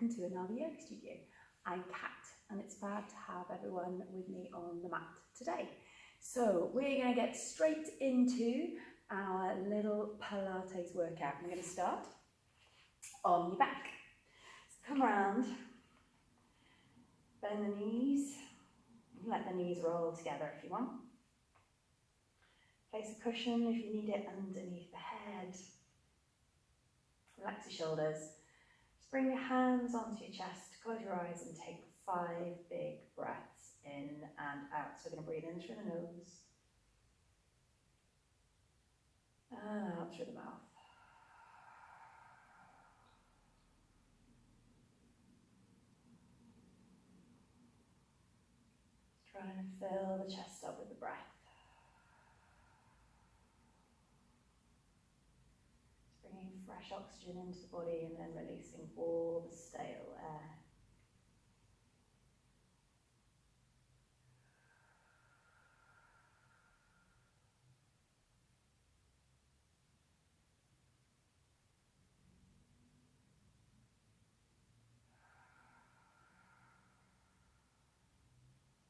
welcome to another yoga studio. I'm Kat and it's fab to have everyone with me on the mat today. So we're going to get straight into our little Pilates workout. We're going to start on your back. So come around, bend the knees, let the knees roll together if you want. Place a cushion if you need it underneath the head. Relax your shoulders. Just bring your hands onto your chest, close your eyes and take 5 big breaths in and out. So we're going to breathe in through the nose and out through the mouth. Just trying to fill the chest up with the breath. Bringing fresh oxygen into the body and then releasing all the stale air.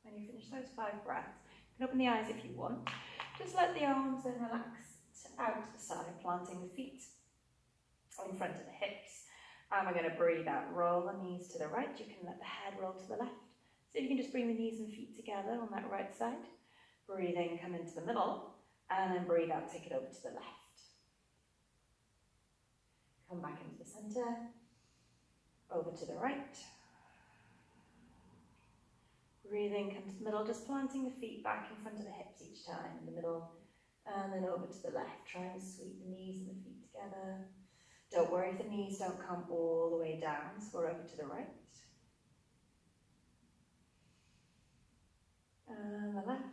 When you finish those 5 breaths, you can open the eyes if you want. Just let the arms then relax out to the side, planting the feet in front of the hips. And we're going to breathe out, roll the knees to the right. You can let the head roll to the left. So you can just bring the knees and feet together on that right side. Breathe in, come into the middle, and then breathe out, take it over to the left. Come back into the center, over to the right. Breathe in, come to the middle, just planting the feet back in front of the hips each time in the middle, and then over to the left. Try and sweep the knees and the feet together. Don't worry if the knees don't come all the way down, so we're over to the right. And the left.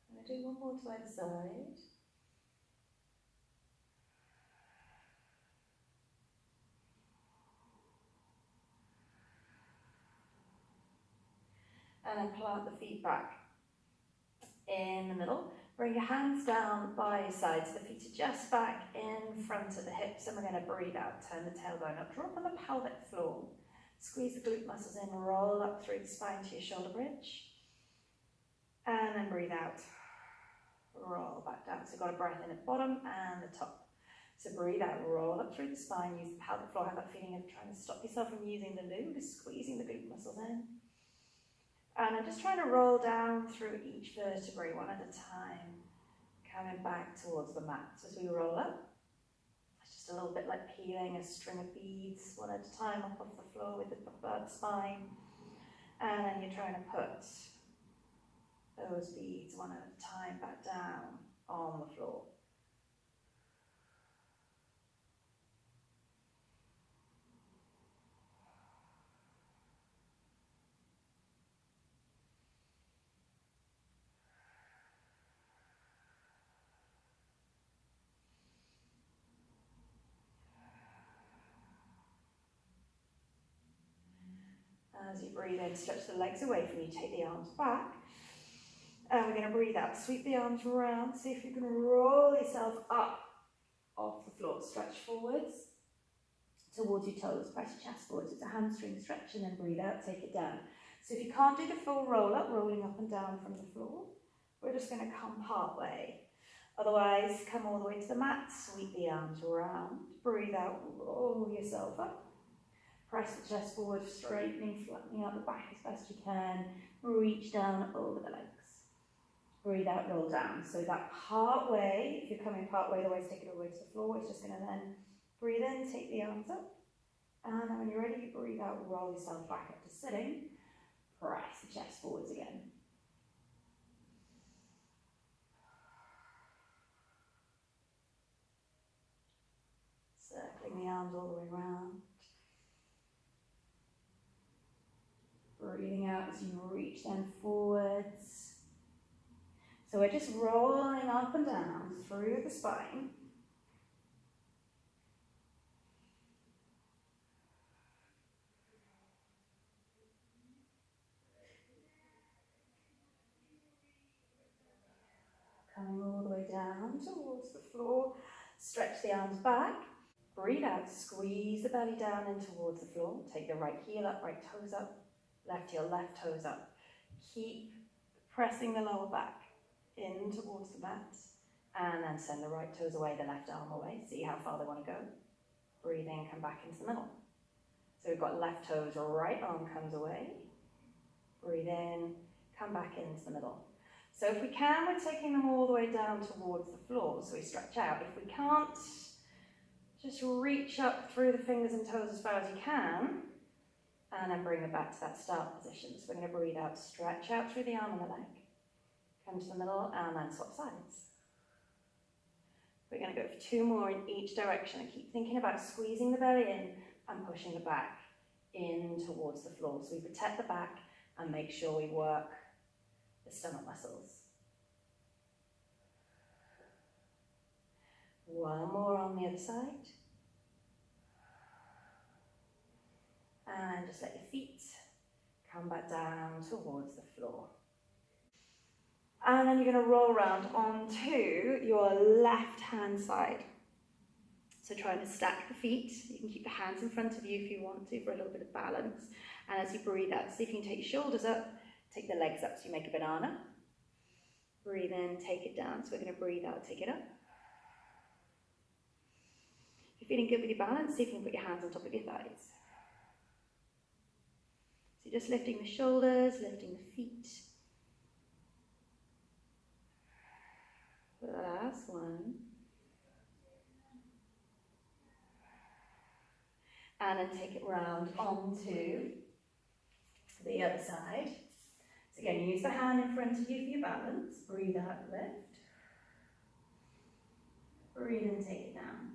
I'm going to do one more to either side. And then plant the feet back in the middle. Bring your hands down by your sides. So the feet are just back in front of the hips. And we're going to breathe out. Turn the tailbone up. Drop on the pelvic floor. Squeeze the glute muscles in. Roll up through the spine to your shoulder bridge. And then breathe out. Roll back down. So you've got a breath in at the bottom and the top. So breathe out. Roll up through the spine. Use the pelvic floor. Have that feeling of trying to stop yourself from using the loo. Just squeezing the glute muscles in. And I'm just trying to roll down through each vertebrae one at a time, coming back towards the mat. So as we roll up, it's just a little bit like peeling a string of beads one at a time up off the floor with the preferred spine. And then you're trying to put those beads one at a time back down on the floor. As you breathe in, stretch the legs away from you, take the arms back. And we're going to breathe out, sweep the arms around, see if you can roll yourself up off the floor, stretch forwards towards your toes, press your chest forwards, it's a hamstring stretch, and then breathe out, take it down. So if you can't do the full roll up, rolling up and down from the floor, we're just going to come part way. Otherwise, come all the way to the mat, sweep the arms around, breathe out, roll yourself up. Press the chest forward, straightening, flattening out the back as best you can. Reach down over the legs. Breathe out, roll down. So that part way, if you're coming part way, otherwise take it all the way to the floor. It's just going to then breathe in, take the arms up. And then when you're ready, you breathe out, roll yourself back up to sitting. Press the chest forwards again. Circling the arms all the way around. Breathing out as you reach them forwards. So we're just rolling up and down through the spine. towards the floor. Stretch the arms back. Breathe out, squeeze the belly down in towards the floor. Take the right heel up, right toes up, left heel, left toes up. Keep pressing the lower back in towards the mat. And then send the right toes away, the left arm away. See how far they want to go. Breathe in, come back into the middle. So we've got left toes, right arm comes away. Breathe in, come back into the middle. So if we can, we're taking them all the way down towards the floor. So we stretch out. If we can't, just reach up through the fingers and toes as far as you can. And then bring it back to that start position. So we're going to breathe out, stretch out through the arm and the leg. Come to the middle and then swap sides. We're going to go for 2 more in each direction and keep thinking about squeezing the belly in and pushing the back in towards the floor. So we protect the back and make sure we work the stomach muscles. 1 more on the other side. And just let your feet come back down towards the floor. And then you're going to roll around onto your left hand side. So trying to stack the feet. You can keep the hands in front of you if you want to for a little bit of balance. And as you breathe out, see if you can take your shoulders up, take the legs up so you make a banana. Breathe in, take it down. So we're going to breathe out, take it up. If you're feeling good with your balance, see if you can put your hands on top of your thighs. So just lifting the shoulders, lifting the feet. Last one. And then take it round onto the other side. So again, use the hand in front of you for your balance. Breathe out, lift. Breathe in, take it down.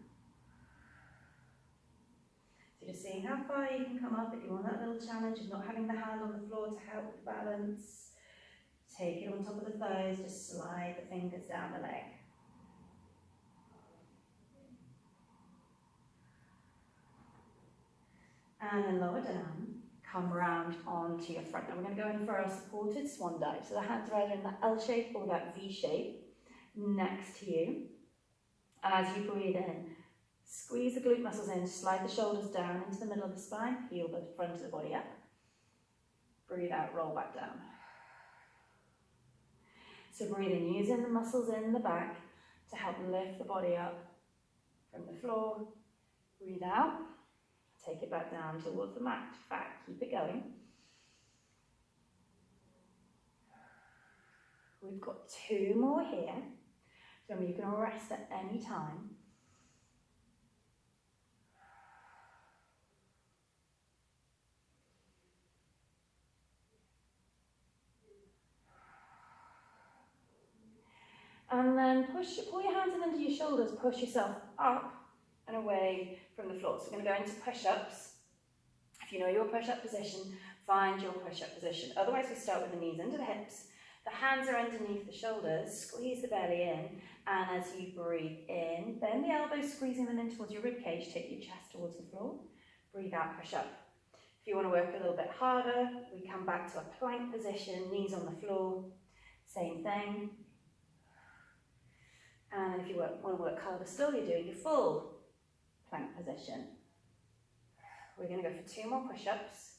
So just seeing how far you can come up. If you want that little challenge of not having the hand on the floor to help with balance, take it on top of the thighs, just slide the fingers down the leg. And then lower down, come round onto your front. Now we're going to go in for our supported swan dive. So the hands are either in that L shape or that V shape next to you. And as you breathe in, squeeze the glute muscles in, slide the shoulders down into the middle of the spine, heel the front of the body up. Breathe out, roll back down. So breathe in, using the muscles in the back to help lift the body up from the floor. Breathe out, take it back down towards the mat. Back, keep it going. We've got 2 more here. Remember, you can rest at any time. And then pull your hands in under your shoulders, push yourself up and away from the floor. So we're going to go into push-ups. If you know your push-up position, find your push-up position. Otherwise, we start with the knees under the hips. The hands are underneath the shoulders, squeeze the belly in, and as you breathe in, bend the elbows, squeezing them in towards your rib cage, take your chest towards the floor. Breathe out, push up. If you want to work a little bit harder, we come back to a plank position, knees on the floor, same thing. And if you want to work harder still, you're doing your full plank position. We're going to go for 2 more push-ups.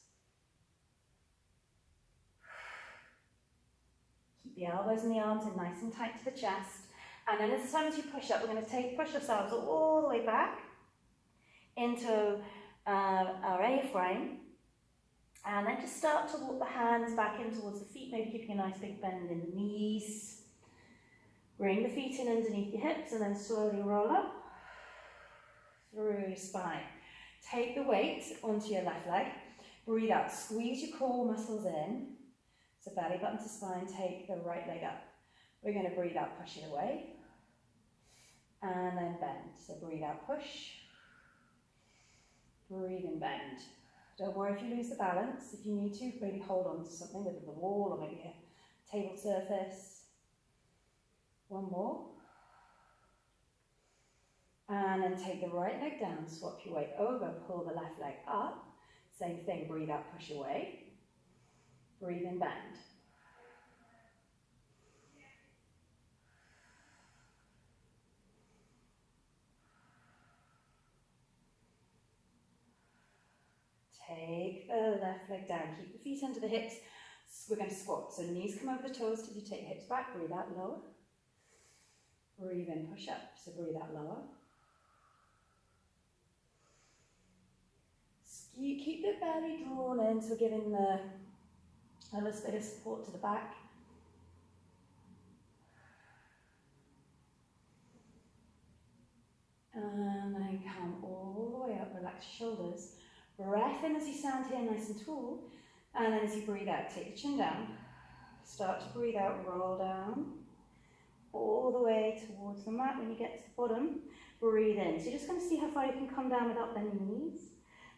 Keep the elbows and the arms in nice and tight to the chest. And then as time as you push up, we're going to push ourselves all the way back into our A-frame. And then just start to walk the hands back in towards the feet, maybe keeping a nice big bend in the knees. Bring the feet in underneath your hips and then slowly roll up through your spine. Take the weight onto your left leg. Breathe out. Squeeze your core muscles in. So belly button to spine. Take the right leg up. We're going to breathe out, push it away. And then bend. So breathe out, push. Breathe in, bend. Don't worry if you lose the balance. If you need to, maybe hold on to something, whether the wall or maybe a table surface. 1 more. And then take the right leg down, swap your weight over, pull the left leg up. Same thing, breathe out, push away. Breathe in, bend. Take the left leg down, keep the feet under the hips. We're going to squat, so knees come over the toes till you take your hips back, breathe out, lower. Breathe in, push up, so breathe out, lower. You keep the belly drawn in, so we're giving a little bit of support to the back. And then come all the way up, relax your shoulders. Breath in as you stand here nice and tall. And then as you breathe out, take your chin down. Start to breathe out, roll down. All the way towards the mat. When you get to the bottom, breathe in. So you're just going to see how far you can come down without bending the knees.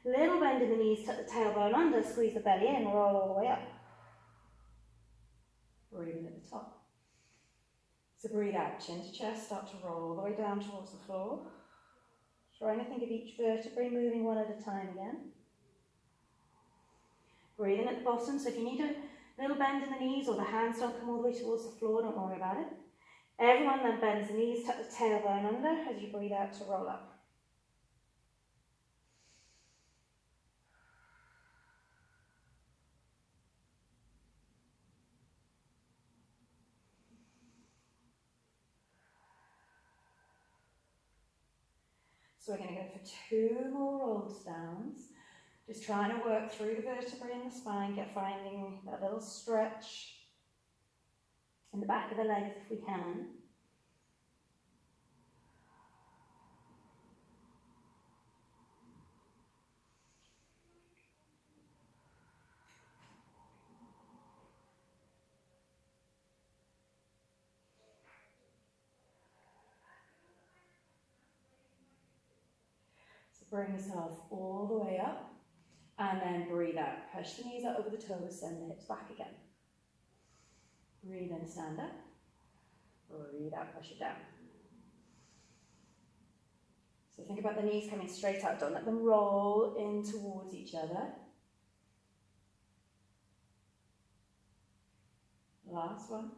Little bend in the knees, tuck the tailbone under, squeeze the belly in, roll all the way up. Breathe in at the top. So breathe out, chin to chest, start to roll all the way down towards the floor. Trying to think of each vertebrae moving one at a time again. Breathe in at the bottom, so if you need a little bend in the knees or the hands don't come all the way towards the floor, don't worry about it. Everyone then bends the knees, tuck the tailbone under as you breathe out to roll up. So we're going to go for 2 more rolled downs. Just trying to work through the vertebrae in the spine, finding that little stretch in the back of the legs if we can. So bring yourself all the way up. And then breathe out. Push the knees out over the toes, send the hips back again. Breathe in, stand up. Breathe out, push it down. So think about the knees coming straight out. Don't let them roll in towards each other. Last one.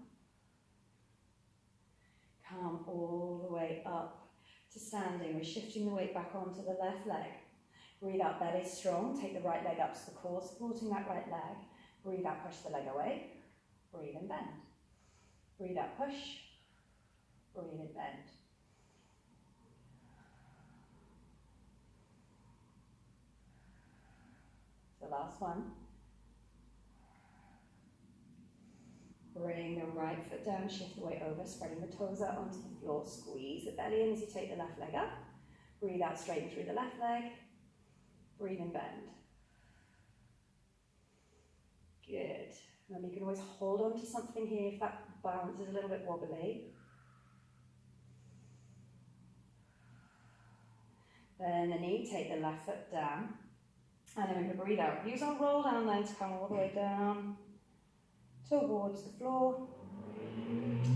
Come all the way up to standing. We're shifting the weight back onto the left leg. Breathe out, belly strong. Take the right leg up to the core, supporting that right leg. Breathe out, push the leg away. Breathe in, bend. Breathe out, push. Breathe in, bend. The last one. Bring the right foot down, shift the weight over, spreading the toes out onto the floor. Squeeze the belly in as you take the left leg up. Breathe out, straighten through the left leg. Breathe and bend. Good. Remember, you can always hold on to something here if that balance is a little bit wobbly. Then the knee, take the left foot down. And then we're going to breathe out. Use our roll down then to come all the way down towards the floor.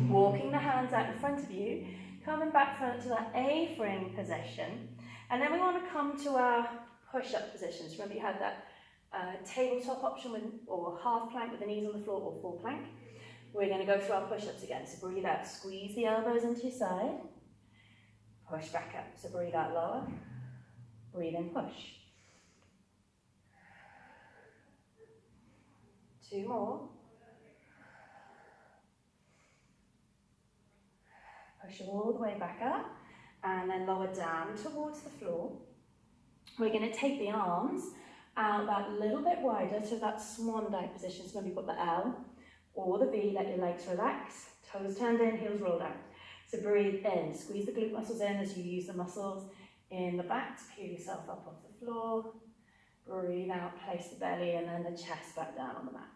Walking the hands out in front of you. Coming back to that A-frame position. And then we want to come to our push-up positions. Remember you had that tabletop option or half plank with the knees on the floor or full plank. We're going to go through our push-ups again. So breathe out, squeeze the elbows into your side. Push back up. So breathe out, lower. Breathe in, push. 2 more. Push all the way back up. And then lower down towards the floor. We're going to take the arms out that little bit wider to that swan dive position. So maybe you've got the L or the V, let your legs relax. Toes turned in, heels roll down. So breathe in, squeeze the glute muscles in as you use the muscles in the back to peel yourself up off the floor. Breathe out, place the belly and then the chest back down on the mat.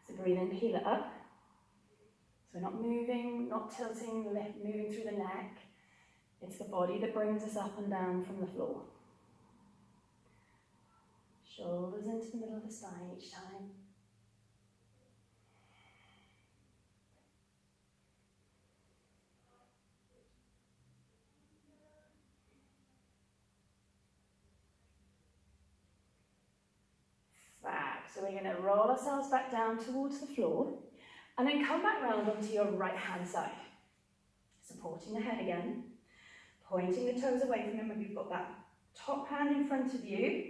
So breathe in, peel it up. So we're not moving, not tilting, moving through the neck. It's the body that brings us up and down from the floor. Shoulders into the middle of the spine each time. Fab. So we're going to roll ourselves back down towards the floor and then come back round onto your right hand side. Supporting the head again. Pointing the toes away from him. If you've got that top hand in front of you,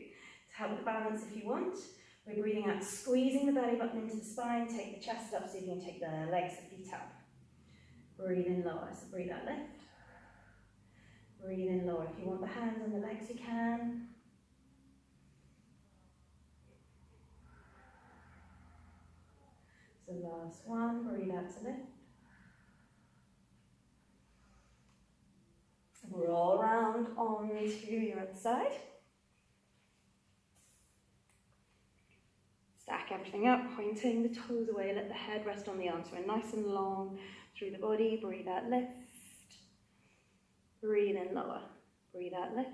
To help with the balance if you want. We're breathing out, squeezing the belly button into the spine, take the chest up so you can take the legs, the feet up. Breathe in lower, so breathe out, lift. Breathe in lower. If you want the hands on the legs, you can. So last one, breathe out to lift. Roll around onto your other side. Stack everything up, pointing the toes away, let the head rest on the arms. So we're nice and long through the body. Breathe out, lift. Breathe in lower. Breathe out, lift.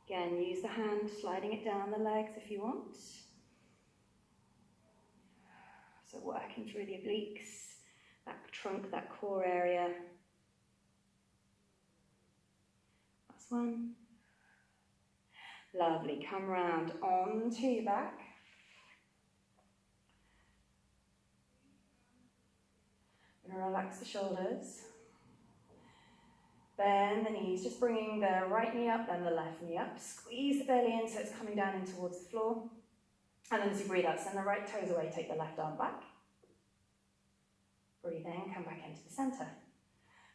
Again, use the hand, sliding it down the legs if you want. So working through the obliques, that trunk, that core area. Last one. Lovely, come round onto your back. We're going to relax the shoulders. Bend the knees, just bringing the right knee up, then the left knee up. Squeeze the belly in so it's coming down in towards the floor. And then as you breathe out, send the right toes away, take the left arm back. Breathe in, come back into the center.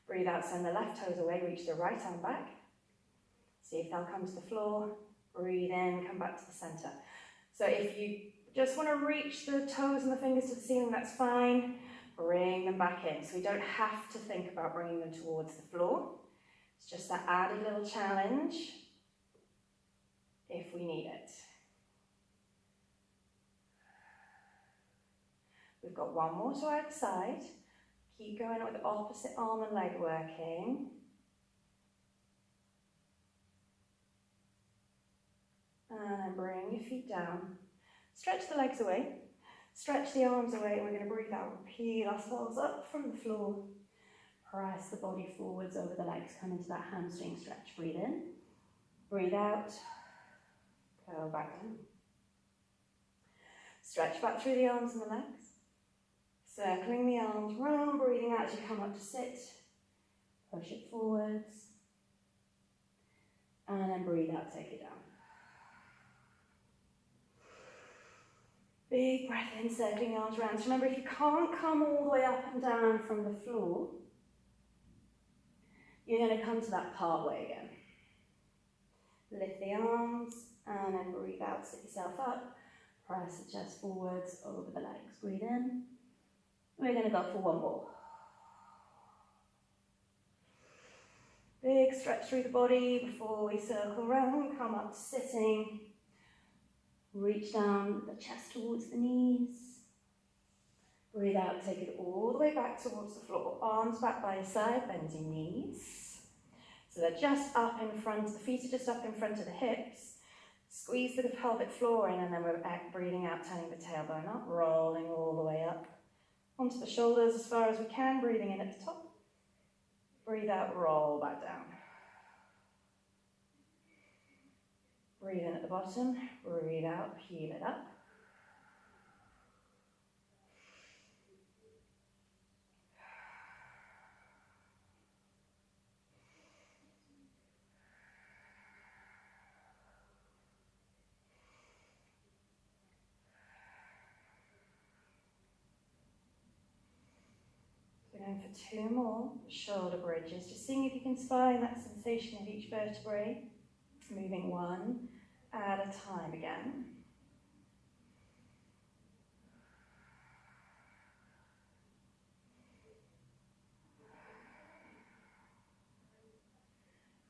Breathe out, send the left toes away, reach the right arm back. See if they'll come to the floor. Breathe in, come back to the center. So if you just want to reach the toes and the fingers to the ceiling, that's fine. Bring them back in. So we don't have to think about bringing them towards the floor. It's just that added little challenge if we need it. We've got one more to either side. Keep going with the opposite arm and leg working. And then bring your feet down. Stretch the legs away. Stretch the arms away, and we're going to breathe out. Peel ourselves up from the floor. Press the body forwards over the legs. Come into that hamstring stretch. Breathe in. Breathe out. Go back down. Stretch back through the arms and the legs. Circling the arms round, breathing out as you come up to sit. Push it forwards. And then breathe out, take it down. Big breath in, circling the arms around. So remember, if you can't come all the way up and down from the floor, you're going to come to that part way again. Lift the arms and then breathe out, sit yourself up. Press the chest forwards over the legs. Breathe in. We're going to go for one more. Big stretch through the body before we circle around, come up to sitting. Reach down the chest towards the knees. Breathe out, take it all the way back towards the floor. Arms back by your side, bend your knees. So they're just up in front, the feet are just up in front of the hips. Squeeze the pelvic floor in, and then we're breathing out, turning the tailbone up, rolling all the way up. Onto the shoulders as far as we can, breathing in at the top. Breathe out, roll back down. Breathe in at the bottom, breathe out, peel it up. We're going for two more shoulder bridges, just seeing if you can find that sensation of each vertebrae. Moving one at a time again.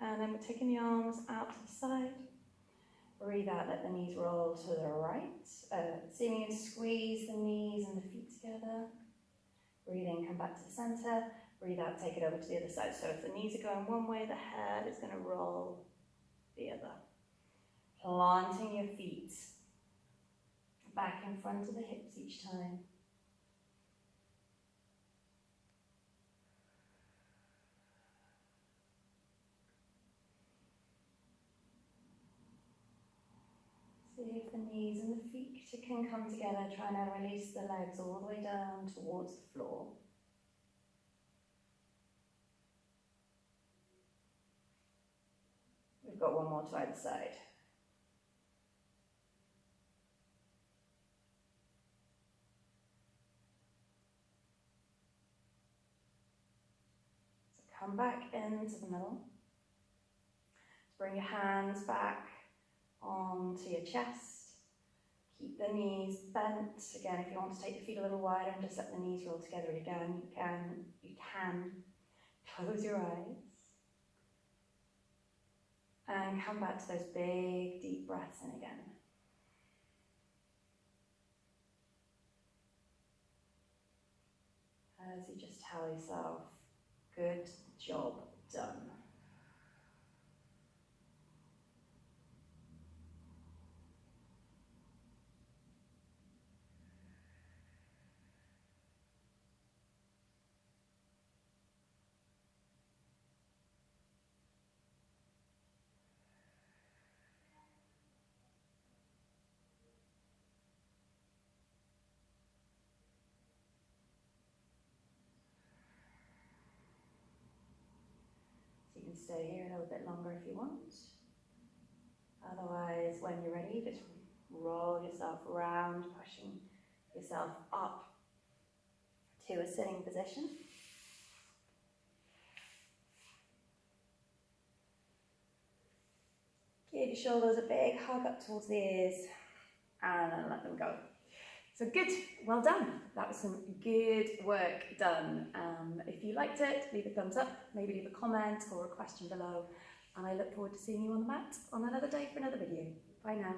And then we're taking the arms out to the side. Breathe out, let the knees roll to the right. Seeing you squeeze the knees and the feet together. Breathe in, come back to the center. Breathe out, take it over to the other side. So if the knees are going one way, the head is going to roll the other. Planting your feet back in front of the hips each time. See if the knees and the feet can come together, trying to release the legs all the way down towards the floor. We've got one more to either side. come back into the middle. Bring your hands back onto your chest. Keep the knees bent. Again, if you want to take the feet a little wider and just let the knees roll together again, you can. Close your eyes. And come back to those big, deep breaths in again. As you just tell yourself, good job done. So you can stay here a little bit longer if you want. Otherwise, when you're ready, just roll yourself around, pushing yourself up to a sitting position. Give your shoulders a big hug up towards the ears and then let them go. So good, well done. That was some good work done. If you liked it, leave a thumbs up, maybe leave a comment or a question below. And I look forward to seeing you on the mat on another day for another video. Bye now.